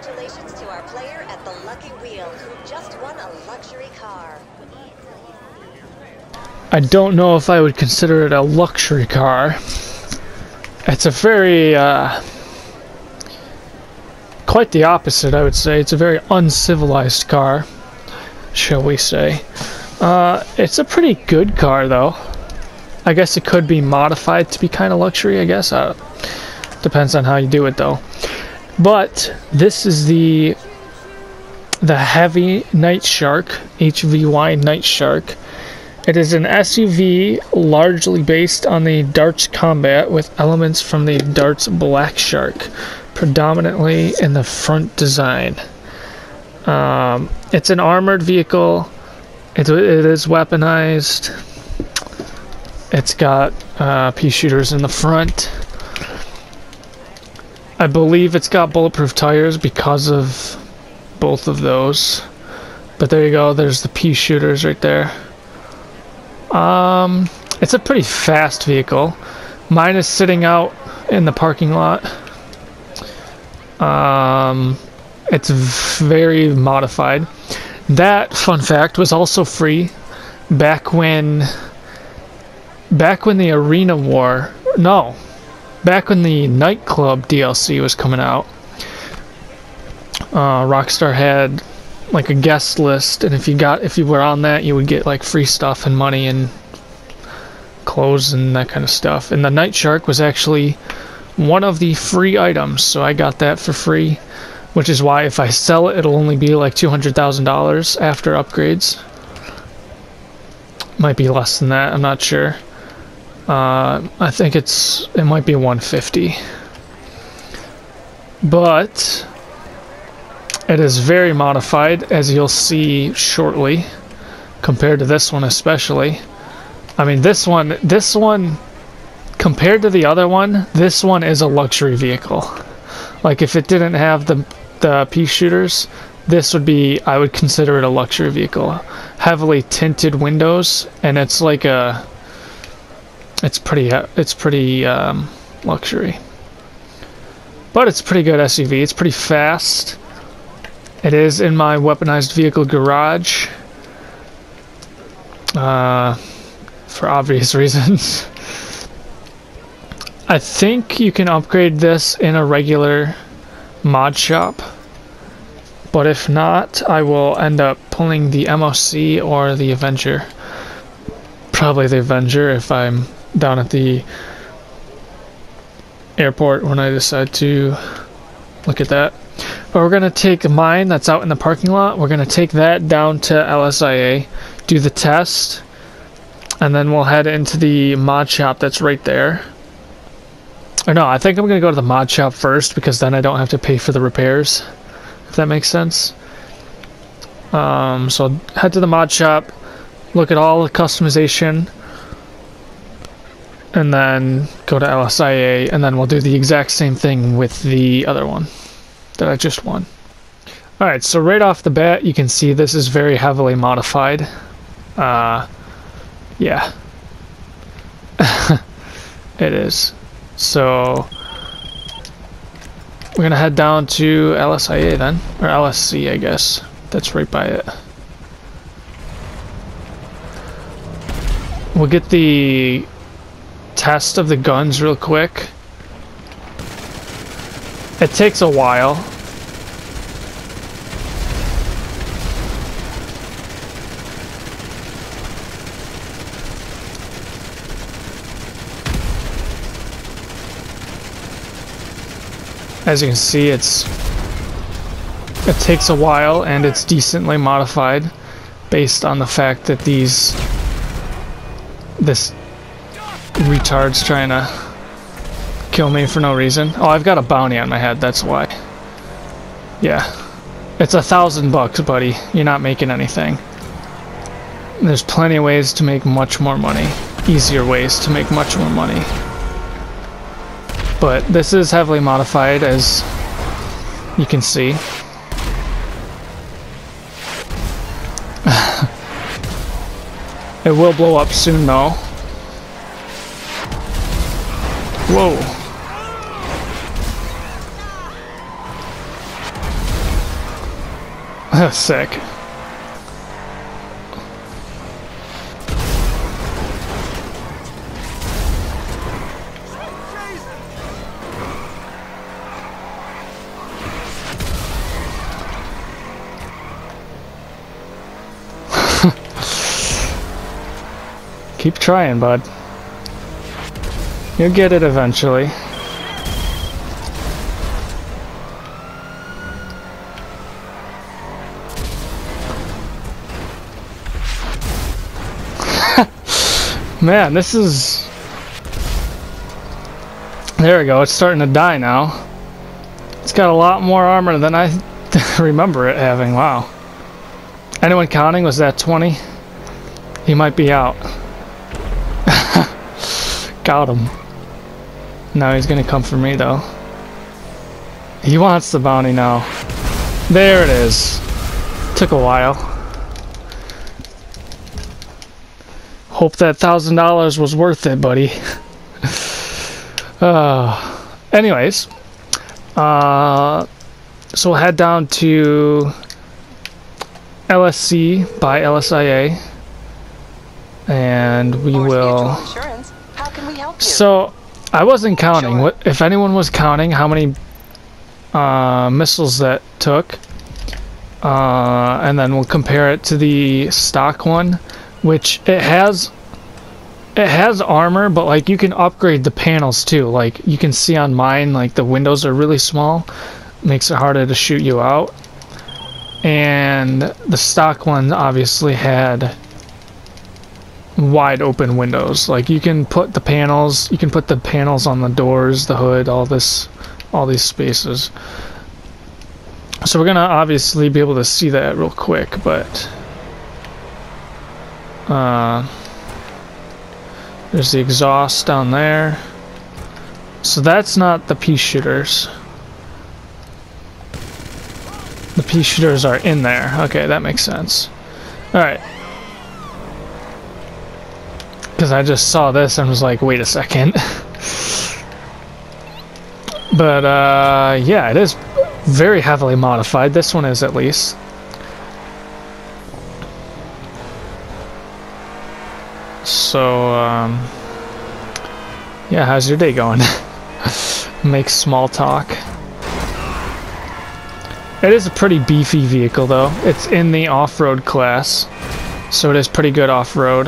Congratulations to our player at the Lucky Wheel who just won a luxury car. I don't know if I would consider it a luxury car. It's a very, quite the opposite, I would say. It's a very uncivilized car, shall we say. It's a pretty good car, though. I guess it could be modified to be kind of luxury, I guess. Depends on how you do it, though. But this is the heavy Nightshark, HVY Nightshark. It is an SUV largely based on the Darts Combat with elements from the Darts Black Shark, predominantly in the front design. It's an armored vehicle. It is weaponized. It's got pea shooters in the front. I believe it's got bulletproof tires because of both of those. But there you go. There's the pea shooters right there. It's a pretty fast vehicle. Mine is sitting out in the parking lot. It's very modified. That, fun fact, was also free back when the Arena War, no, back when the Nightclub DLC was coming out. Rockstar had like a guest list, and if you were on that, you would get like free stuff and money and clothes and that kind of stuff. And the Nightshark was actually one of the free items, so I got that for free, which is why if I sell it, it'll only be like $200,000 after upgrades. Might be less than that, I'm not sure. I think it might be 150. But it is very modified, as you'll see shortly, compared to this one especially. I mean, this one, compared to the other one, this one is a luxury vehicle. Like, if it didn't have the pea shooters, this would be, I would consider it a luxury vehicle. Heavily tinted windows, and it's like it's pretty luxury. But it's a pretty good SUV. It's pretty fast. It is in my weaponized vehicle garage. For obvious reasons. I think you can upgrade this in a regular mod shop. But if not, I will end up pulling the MOC or the Avenger. Probably the Avenger if I'm down at the airport when I decide to look at that. But we're going to take mine that's out in the parking lot. We're going to take that down to LSIA, do the test, and then we'll head into the mod shop that's right there. Or no, I think I'm going to go to the mod shop first, because then I don't have to pay for the repairs, if that makes sense. So I'll head to the mod shop, look at all the customization, and then go to LSIA, and then we'll do the exact same thing with the other one that I just won. Alright, so right off the bat, you can see this is very heavily modified. Yeah. It is. So we're gonna head down to LSIA then, or LSC, I guess. That's right by it. We'll get the test of the guns real quick. It takes a while. As you can see, it takes a while, and it's decently modified based on the fact that this retard's trying to kill me for no reason. Oh, I've got a bounty on my head, that's why. Yeah. It's $1,000, buddy. You're not making anything. There's plenty of ways to make much more money. Easier ways to make much more money. But this is heavily modified, as you can see. It will blow up soon, though. Whoa. Sick. Keep trying, bud. You'll get it eventually. Man, this is... There we go, it's starting to die now. It's got a lot more armor than I remember it having, wow. Anyone counting? Was that 20? He might be out. Got him. Now he's gonna come for me though. He wants the bounty now. There it is. Took a while. Hope that $1,000 was worth it, buddy. Anyways, so we'll head down to LSC by LSIA, and we will. How can we help you? So I wasn't counting. Sure. What if anyone was counting how many missiles that took, and then we'll compare it to the stock one, which it has armor, but like you can upgrade the panels too. Like you can see on mine, like the windows are really small, makes it harder to shoot you out. And the stock one obviously had wide open windows. Like you can put the panels on the doors, the hood, all these spaces. So we're gonna obviously be able to see that real quick, but there's the exhaust down there. So that's not the pea shooters. The pea shooters are in there. Okay, that makes sense. Alright. Because I just saw this and was like, wait a second. But, yeah, it is very heavily modified. This one is, at least. So, yeah, how's your day going? Make small talk. It is a pretty beefy vehicle, though. It's in the off-road class, so it is pretty good off-road.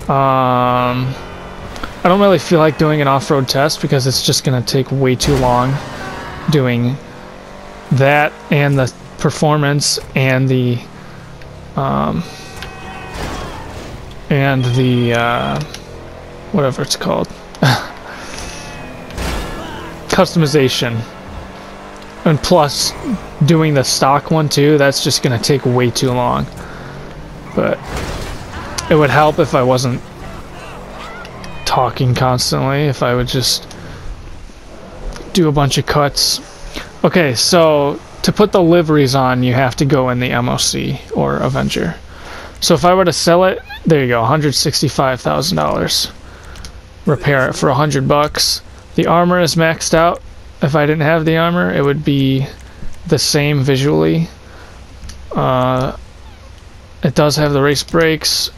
I don't really feel like doing an off-road test because it's just going to take way too long doing that and the performance and the whatever it's called, customization, and plus doing the stock one too. That's just gonna take way too long. But it would help if I wasn't talking constantly, if I would just do a bunch of cuts. Okay, so to put the liveries on, you have to go in the MOC or Avenger. So if I were to sell it, there you go, $165,000. Repair it for $100. The armor is maxed out. If I didn't have the armor, it would be the same visually. It does have the race brakes.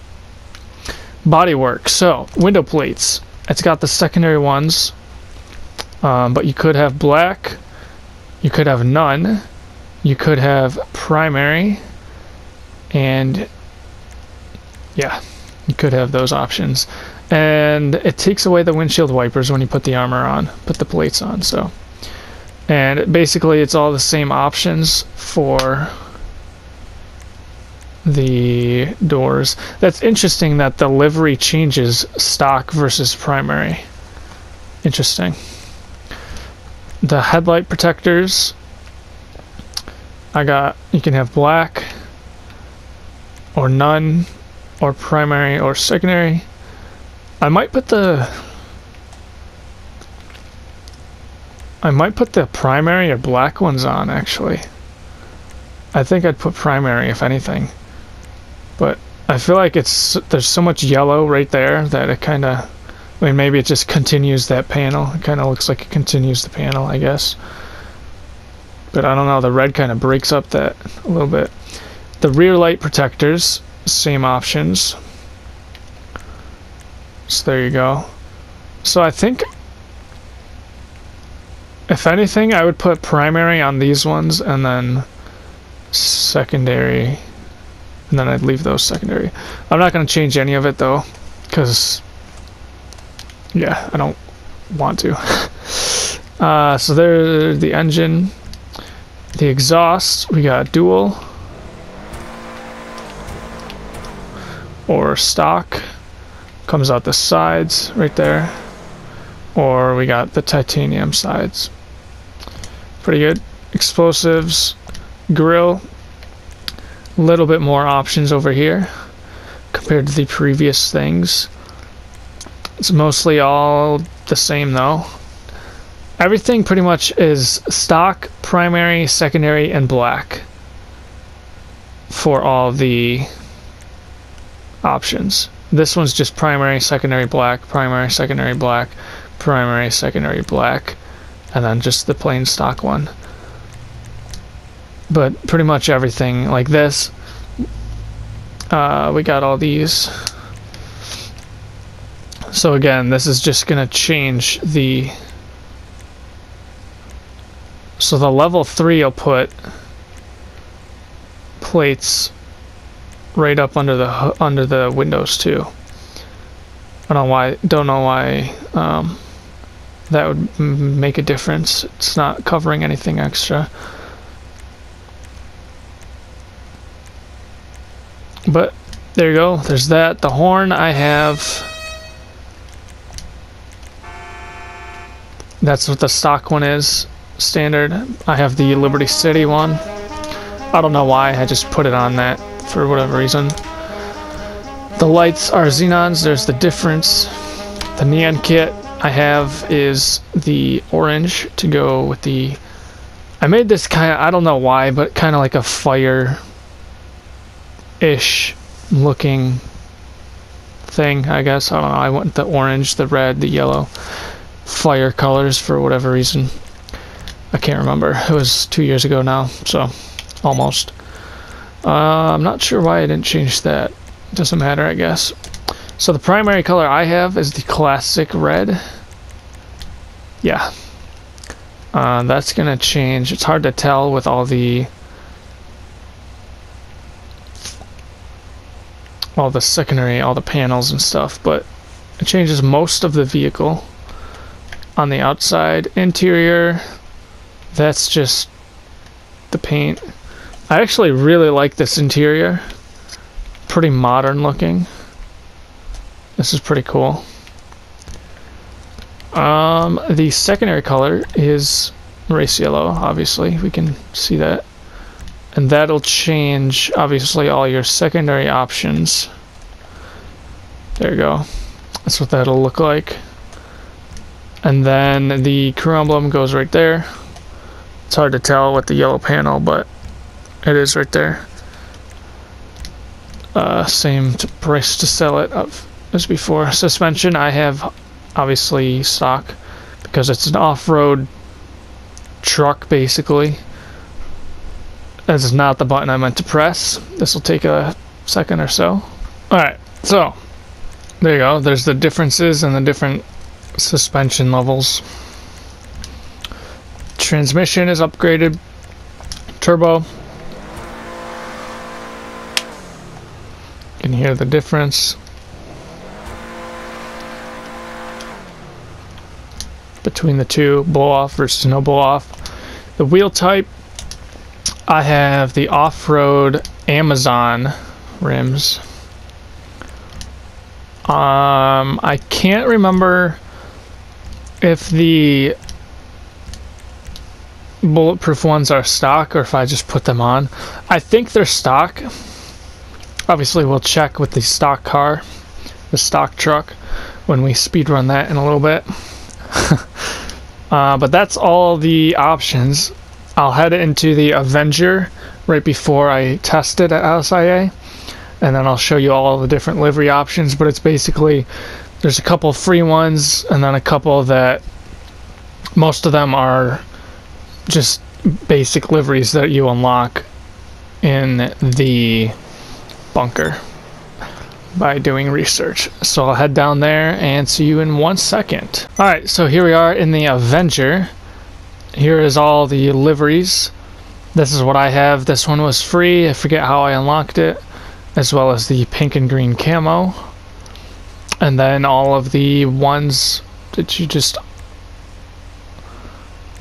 Bodywork. So window plates. It's got the secondary ones, but you could have black. You could have none. You could have primary, and yeah, you could have those options. And it takes away the windshield wipers when you put the armor on, put the plates on. So, and basically it's all the same options for the doors. That's interesting that the livery changes stock versus primary. Interesting. The headlight protectors, you can have black or none or primary or secondary. I might put the primary or black ones on, actually. I think I'd put primary if anything. But I feel like there's so much yellow right there that it kind of, I mean, maybe it just continues that panel. It kind of looks like it continues the panel, I guess. But I don't know, the red kind of breaks up that a little bit. The rear light protectors, same options. So there you go. So I think, if anything, I would put primary on these ones and then secondary, and then I'd leave those secondary. I'm not going to change any of it though, because yeah, I don't want to. So there's the engine. The exhaust, we got dual or stock, comes out the sides right there, or we got the titanium sides. Pretty good. Explosives, grill, a little bit more options over here compared to the previous things. It's mostly all the same though. Everything pretty much is stock, primary, secondary, and black for all the options. This one's just primary, secondary, black, primary, secondary, black, primary, secondary, black, and then just the plain stock one. But pretty much everything like this, we got all these. So again, this is just gonna change the... So the level 3 will put right up under the windows too. I don't know why that would make a difference. It's not covering anything extra. But there you go. There's that. The horn I have. That's what the stock one is. Standard. I have the Liberty City one. I don't know why. I just put it on that for whatever reason. The lights are xenons. There's the difference. The neon kit I have is the orange to go with the... I made this kind of, I don't know why, but kind of like a fire-ish looking thing, I guess. I don't know. I went the orange, the red, the yellow fire colors for whatever reason. I can't remember. It was 2 years ago now, so almost. I'm not sure why I didn't change that. Doesn't matter, I guess. So the primary color I have is the classic red. Yeah. That's gonna change. It's hard to tell with all the secondary, all the panels and stuff, but it changes most of the vehicle. On the outside, interior, that's just the paint. I actually really like this interior. Pretty modern looking. This is pretty cool. The secondary color is race yellow, obviously. We can see that. And that'll change, obviously, all your secondary options. There you go. That's what that'll look like. And then the crew emblem goes right there. It's hard to tell with the yellow panel, but it is right there. Same price to sell it as before. Suspension I have obviously stock because it's an off-road truck basically. This is not the button I meant to press. This will take a second or so. Alright, so there you go. There's the differences and the different suspension levels. Transmission is upgraded. Turbo. You can hear the difference between the two, blow off versus no blow off. The wheel type, I have the off-road Amazon rims. I can't remember if the bulletproof ones are stock or if I just put them on. I think they're stock. Obviously we'll check with the stock car, the stock truck, when we speed run that in a little bit. But that's all the options. I'll head into the Avenger right before I test it at LSIA, and then I'll show you all the different livery options. But it's basically, there's a couple free ones and then a couple that most of them are just basic liveries that you unlock in the bunker by doing research. So I'll head down there and see you in 1 second. Alright, so here we are in the Avenger. Here is all the liveries. This is what I have. This one was free. I forget how I unlocked it. As well as the pink and green camo. And then all of the ones that you just...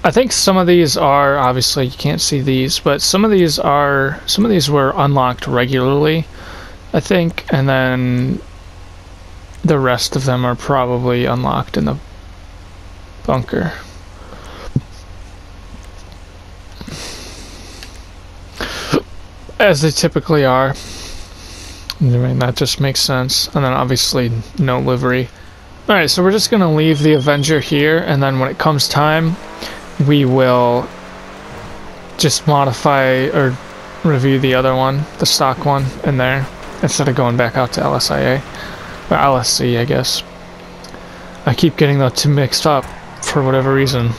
I think some of these are, obviously you can't see these, but some of these were unlocked regularly, I think, and then the rest of them are probably unlocked in the bunker. As they typically are. I mean, that just makes sense. And then obviously no livery. Alright, so we're just going to leave the Avenger here, and then when it comes time, we will just modify or review the other one, the stock one, in there, instead of going back out to LSIA. Or LSC, I guess. I keep getting those two mixed up for whatever reason.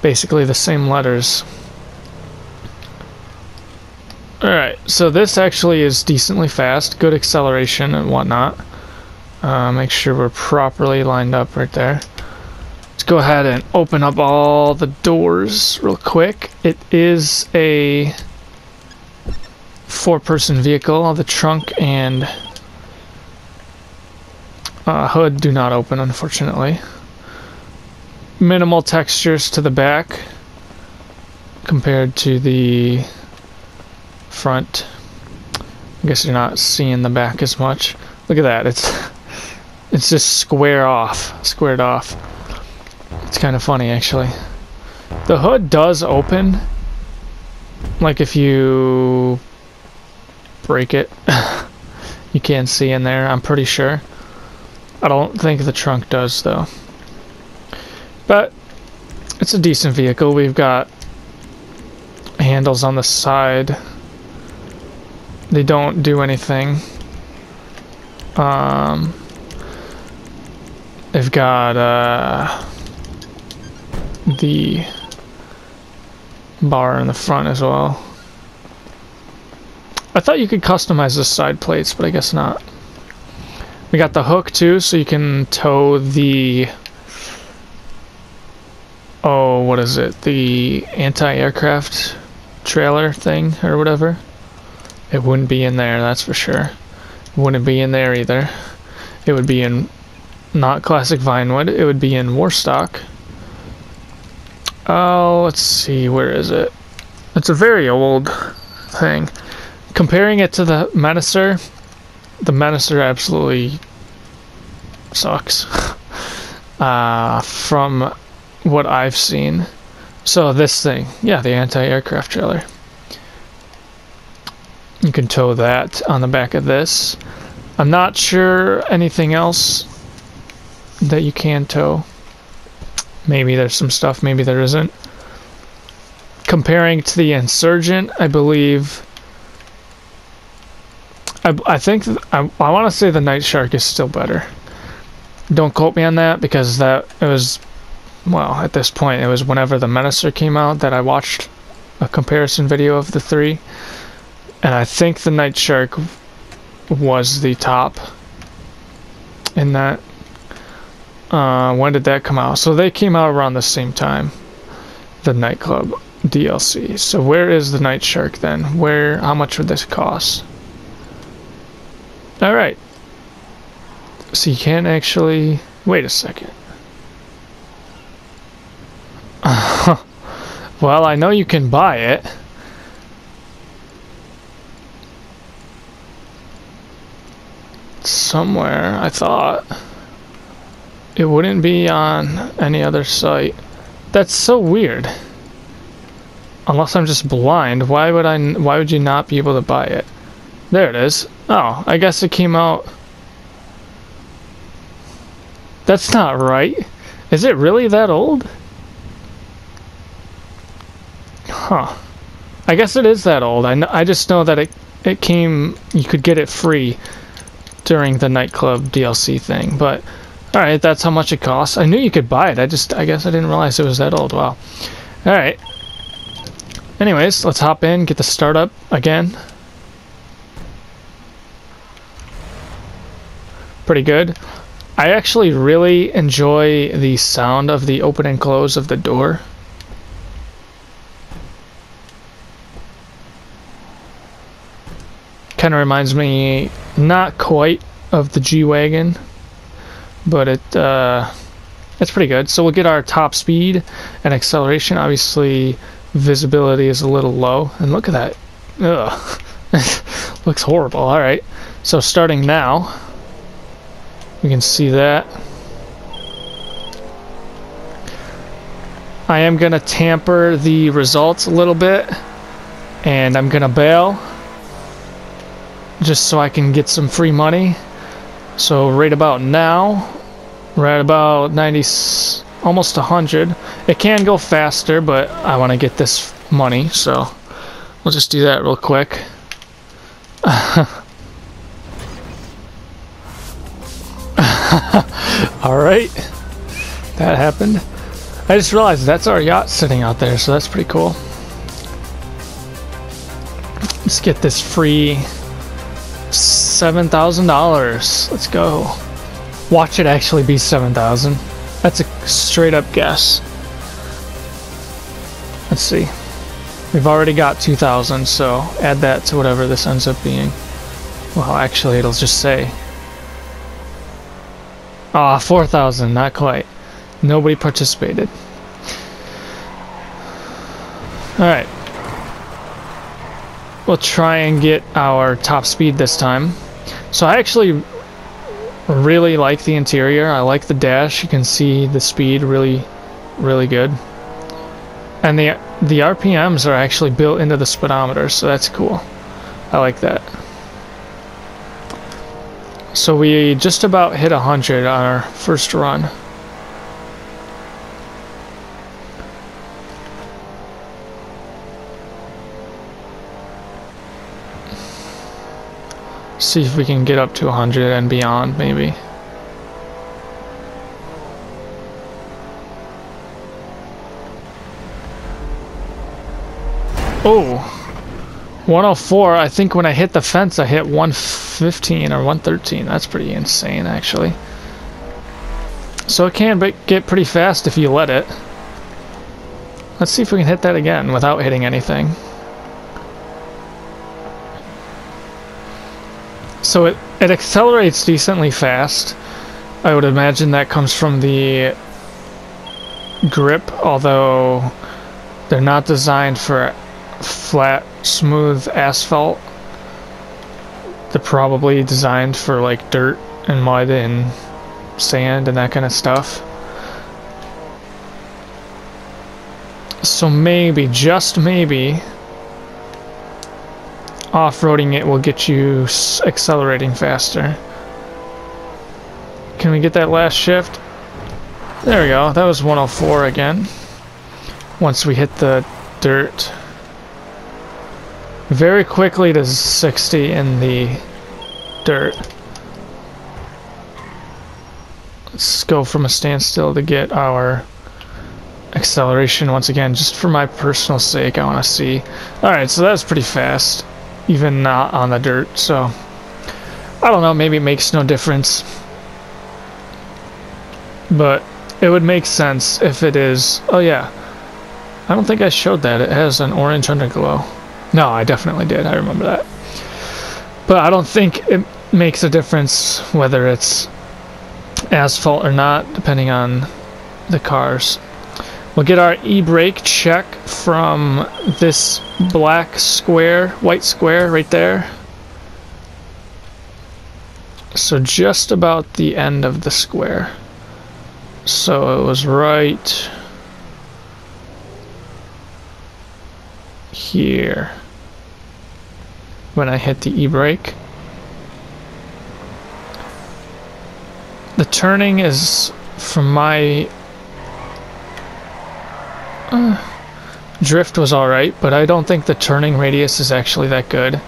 Basically the same letters. Alright, so this actually is decently fast, good acceleration and whatnot. Make sure we're properly lined up right there. Let's go ahead and open up all the doors real quick. It is a 4-person vehicle. The trunk and hood do not open, unfortunately. Minimal textures to the back compared to the front. I guess you're not seeing the back as much. Look at that, it's just squared off. It's kind of funny, actually. The hood does open, like if you break it. You can see in there, I'm pretty sure. I don't think the trunk does, though. But it's a decent vehicle. We've got handles on the side. They don't do anything. They've got the bar in the front as well. I thought you could customize the side plates, but I guess not. We got the hook too, so you can tow the... oh, what is it? The anti-aircraft trailer thing, or whatever. It wouldn't be in there, that's for sure. It wouldn't be in there either. It would be in... not Classic Vinewood, it would be in Warstock. Oh, let's see, where is it? It's a very old thing. Comparing it to the Menacer absolutely sucks. From what I've seen. So this thing, yeah, the anti-aircraft trailer. You can tow that on the back of this. I'm not sure anything else that you can tow. Maybe there's some stuff, maybe there isn't. Comparing to the Insurgent, I believe... I think... I want to say the Nightshark is still better. Don't quote me on that, because it was... well, at this point, it was whenever the Menacer came out that I watched a comparison video of the three. And I think the Nightshark was the top in that. When did that come out? So they came out around the same time. The Nightclub DLC. So where is the Nightshark then? How much would this cost? Alright. So you can't actually... wait a second. Well, I know you can buy it. Somewhere, I thought. It wouldn't be on any other site. That's so weird. Unless I'm just blind, why would you not be able to buy it? There it is. Oh, I guess it came out... that's not right. Is it really that old? Huh. I guess it is that old. I just know that it came... you could get it free during the Nightclub DLC thing, but alright, that's how much it costs. I knew you could buy it, I guess I didn't realize it was that old. Wow. Alright. Anyways, let's hop in, get the startup again. Pretty good. I actually really enjoy the sound of the open and close of the door. Kind of reminds me, not quite of the G-Wagon, but it's pretty good. So we'll get our top speed and acceleration. Obviously, visibility is a little low, and look at that. Ugh. Looks horrible. All right. So starting now, we can see that. I am gonna tamper the results a little bit, and I'm gonna bail just so I can get some free money. So right about now, we're at about 90, almost 100. It can go faster, but I want to get this money, so we'll just do that real quick. Alright, that happened. I just realized that's our yacht sitting out there, so that's pretty cool. Let's get this free $7,000. Let's go. Watch it actually be 7,000. That's a straight up guess. Let's see. We've already got 2,000, so add that to whatever this ends up being. Well, actually, it'll just say. Ah, 4,000. Not quite. Nobody participated. All right. We'll try and get our top speed this time. So I actually really like the interior. I like the dash. You can see the speed really good. And the RPMs are actually built into the speedometer, so that's cool. I like that. So we just about hit 100 on our first run. See if we can get up to 100 and beyond, maybe. Oh, 104. I think when I hit the fence, I hit 115 or 113. That's pretty insane, actually. So it can get pretty fast if you let it. Let's see if we can hit that again without hitting anything. So it accelerates decently fast. I would imagine that comes from the grip, although they're not designed for flat, smooth asphalt. They're probably designed for like dirt and mud and sand and that kind of stuff. So maybe, just maybe, off-roading it will get you accelerating faster. Can we get that last shift? There we go. That was 104 again. Once we hit the dirt. Very quickly to 60 in the dirt. Let's go from a standstill to get our acceleration once again, just for my personal sake. I want to see. Alright, so that's pretty fast. Even not on the dirt, so I don't know, maybe it makes no difference, but it would make sense if it is. Oh yeah, I don't think I showed that it has an orange underglow. No, I definitely did, I remember that, but I don't think it makes a difference whether it's asphalt or not, depending on the cars. We'll get our e-brake check from this black square, white square right there. So just about the end of the square. So it was right here when I hit the e-brake. The turning is, from my drift was alright, but I don't think the turning radius is actually that good.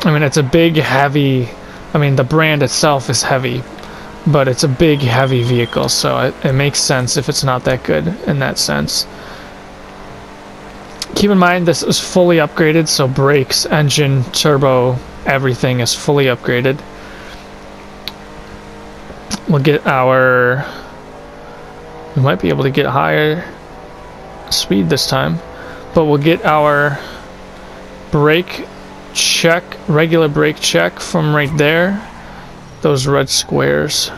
I mean, it's a big, heavy, I mean, the brand itself is heavy, but it's a big, heavy vehicle, so it makes sense if it's not that good in that sense. Keep in mind this is fully upgraded, so brakes, engine, turbo, everything is fully upgraded. We'll get our... We might be able to get higher speed this time, but we'll get our brake check, regular brake check from right there. Those red squares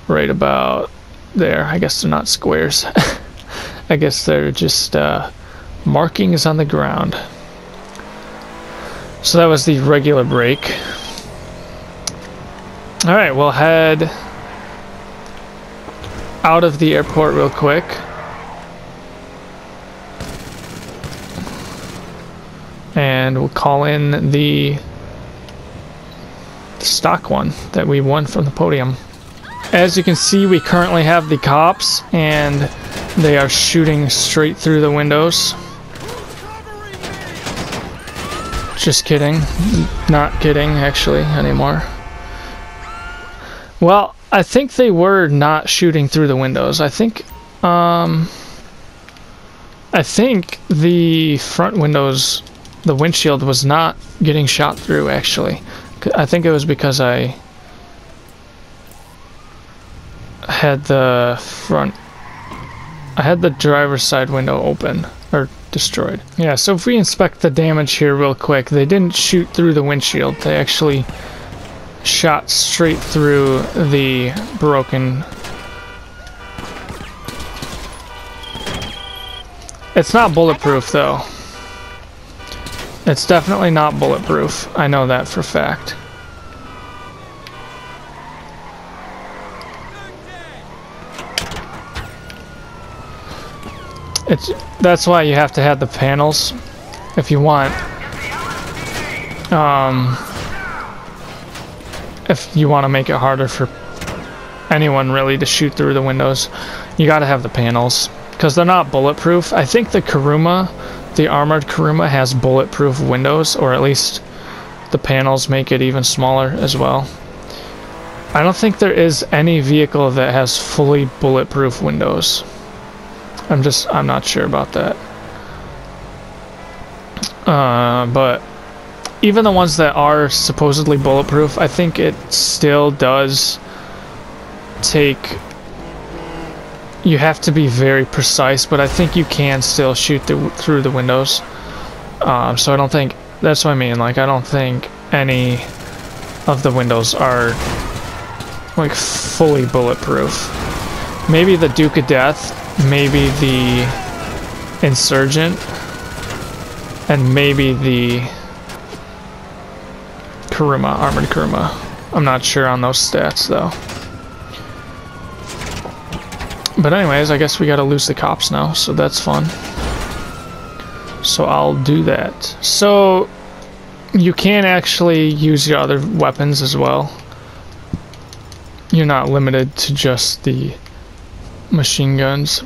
right about there. I guess they're not squares. I guess they're just markings on the ground. So that was the regular brake. Alright, we'll head out of the airport real quick. And we'll call in the stock one that we won from the podium. As you can see, we currently have the cops, and they are shooting straight through the windows. Just kidding. Not kidding, actually, anymore. Well, I think they were not shooting through the windows. I think the front windows, the windshield was not getting shot through, actually. I think it was because I had the driver's side window open, or destroyed. Yeah, so if we inspect the damage here real quick, they didn't shoot through the windshield. They actually shot straight through the broken... It's not bulletproof, though. It's definitely not bulletproof. I know that for a fact. That's why you have to have the panels if you want. If you want to make it harder for anyone really to shoot through the windows, you got to have the panels because they're not bulletproof. I think the Kuruma, the armored Kuruma, has bulletproof windows, or at least the panels make it even smaller as well. I don't think there is any vehicle that has fully bulletproof windows. I'm not sure about that. But even the ones that are supposedly bulletproof, I think it still does take... You have to be very precise, but I think you can still shoot through the windows. So I don't think... That's what I mean, like, I don't think any of the windows are, like, fully bulletproof. Maybe the Duke of Death, maybe the Insurgent, and maybe the Kuruma, armored Kuruma. I'm not sure on those stats, though. But anyways, I guess we gotta lose the cops now, so that's fun. So I'll do that. So you can actually use your other weapons as well. You're not limited to just the machine guns.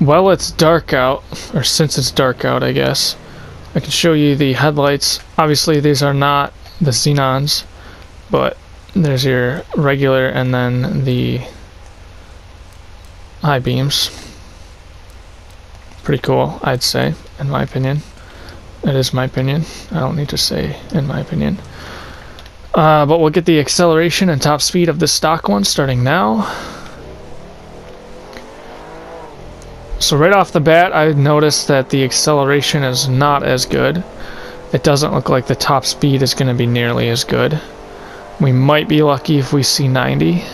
Well, it's dark out, or since it's dark out, I guess, I can show you the headlights. Obviously these are not the xenons, but there's your regular and then the high beams. Pretty cool, I'd say, in my opinion. It is my opinion. I don't need to say in my opinion. But we'll get the acceleration and top speed of the stock one starting now. So right off the bat, I noticed that the acceleration is not as good. It doesn't look like the top speed is going to be nearly as good. We might be lucky if we see 90.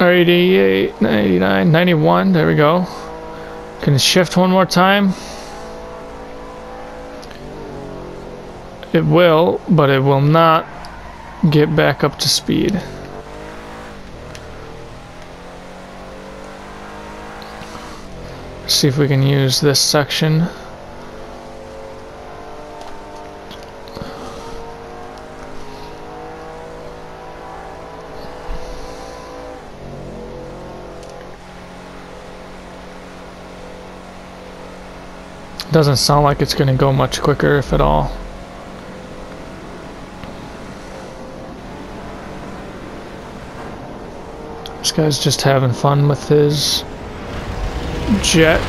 Or 88, 99, 91, there we go. Can shift one more time? It will, but it will not get back up to speed. See if we can use this section. Doesn't sound like it's gonna go much quicker, if at all. This guy's just having fun with his jet.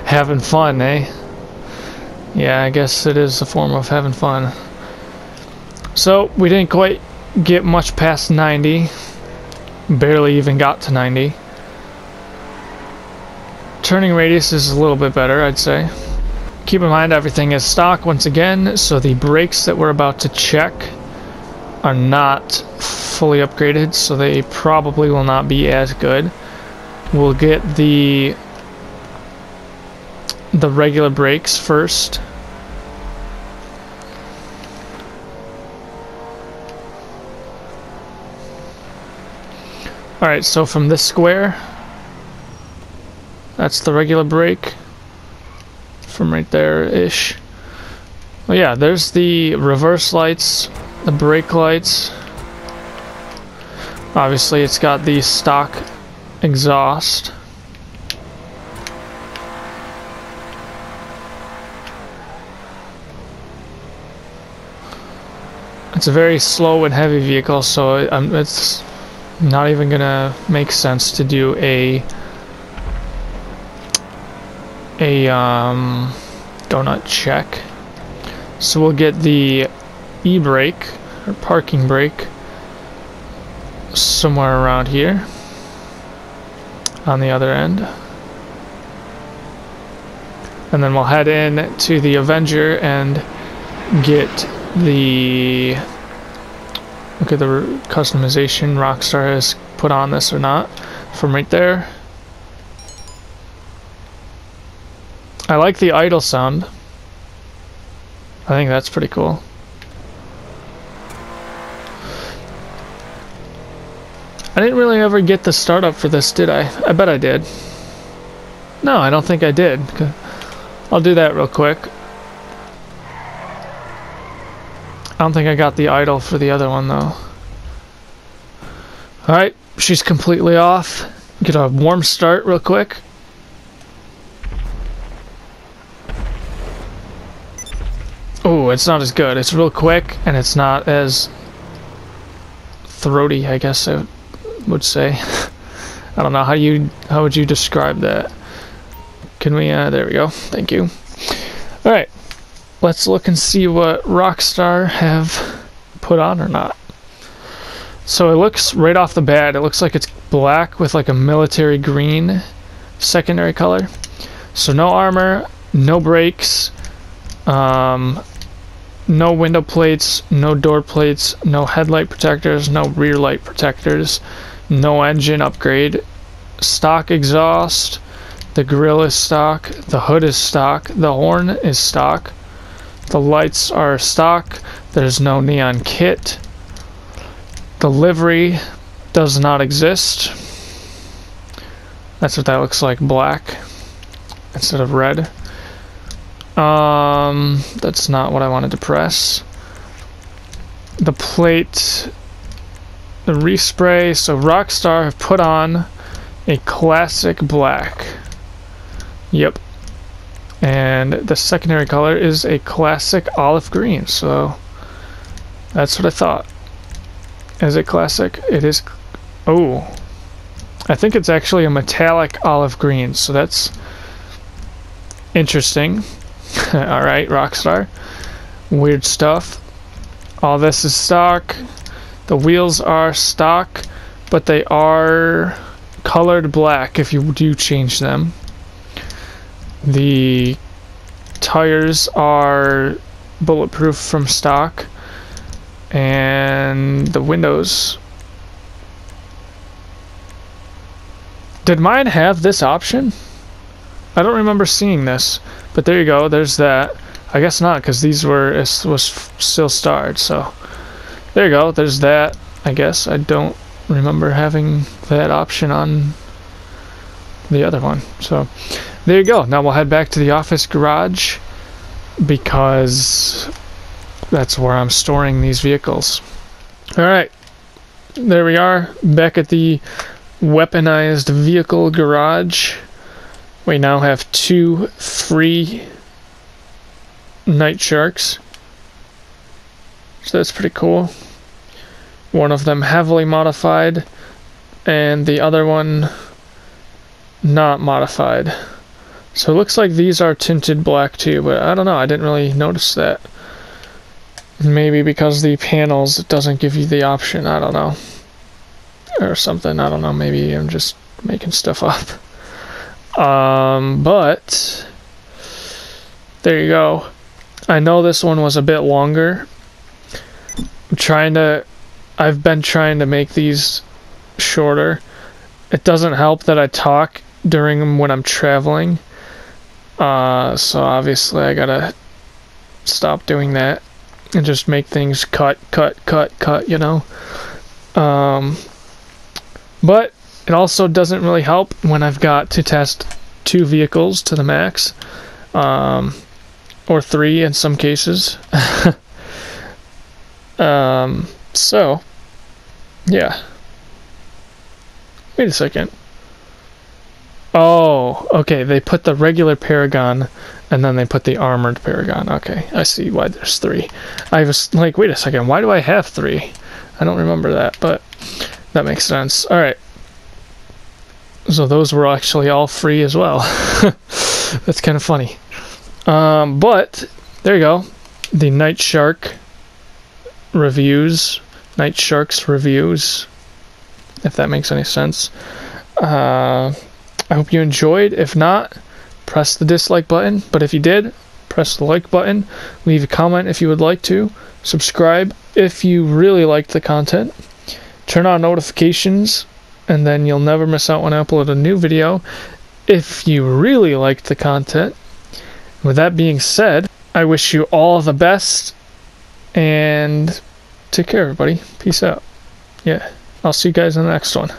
Having fun, eh? Yeah, I guess it is a form of having fun. So, we didn't quite get much past 90. Barely even got to 90. Turning radius is a little bit better, I'd say. Keep in mind everything is stock once again, so the brakes that we're about to check are not fully upgraded, so they probably will not be as good. We'll get the regular brakes first. Alright, so from this square, that's the regular brake. From right there-ish. Well, yeah, there's the reverse lights, the brake lights. Obviously, it's got the stock exhaust. It's a very slow and heavy vehicle, so it's not even gonna make sense to do a donut check. So we'll get the e-brake or parking brake somewhere around here on the other end, and then we'll head in to the Avenger and get the look at the customization Rockstar has put on this or not from right there. I like the idle sound. I think that's pretty cool. I didn't really ever get the startup for this, did I? I bet I did. No, I don't think I did. I'll do that real quick. I don't think I got the idle for the other one though. Alright, she's completely off. Get a warm start real quick. Oh, it's not as good. It's real quick and it's not as throaty, I guess I would say. I don't know how would you describe that? Can we there we go. Thank you. Alright. Let's look and see what Rockstar have put on or not. So it looks right off the bat, it looks like it's black with like a military green secondary color. So no armor, no brakes, no window plates, no door plates, no headlight protectors, no rear light protectors, no engine upgrade, stock exhaust, the grille is stock, the hood is stock, the horn is stock. The lights are stock. There's no neon kit. The livery does not exist. That's what that looks like, black instead of red. That's not what I wanted to press. The plate, the respray. So Rockstar have put on a classic black. Yep. And the secondary color is a classic olive green, so that's what I thought. Is it classic? It is. Oh, I think it's actually a metallic olive green, so that's interesting. Alright, Rockstar. Weird stuff. All this is stock. The wheels are stock, but they are colored black if you do change them. The tires are bulletproof from stock, and the windows. Did mine have this option? I don't remember seeing this, but there you go. There's that. I guess not, because these was still starred. So there you go. There's that. I guess I don't remember having that option on the other one. So there you go. Now we'll head back to the office garage because that's where I'm storing these vehicles. Alright, there we are, back at the weaponized vehicle garage. we now have 2 free Nightsharks. So that's pretty cool. One of them heavily modified, and the other one not modified. So it looks like these are tinted black too, but I don't know, I didn't really notice that. Maybe because the panels doesn't give you the option, I don't know. Or something, I don't know, maybe I'm just making stuff up. But there you go. I know this one was a bit longer. I've been trying to make these shorter. It doesn't help that I talk during them when I'm traveling. So obviously I gotta stop doing that and just make things cut, you know. But it also doesn't really help when I've got to test 2 vehicles to the max, or 3 in some cases. So yeah. Wait a second. Oh, okay, they put the regular Paragon and then they put the armored Paragon. Okay, I see why there's 3. I was like, wait a second, why do I have 3? I don't remember that, but that makes sense. Alright. So those were actually all free as well. That's kind of funny. But there you go. The Nightshark reviews. Nightshark's reviews, if that makes any sense. I hope you enjoyed. If not, press the dislike button. But if you did, press the like button. Leave a comment if you would like to. Subscribe if you really liked the content. Turn on notifications, and then you'll never miss out when I upload a new video if you really liked the content. With that being said, I wish you all the best, and take care, everybody. Peace out. Yeah, I'll see you guys in the next one.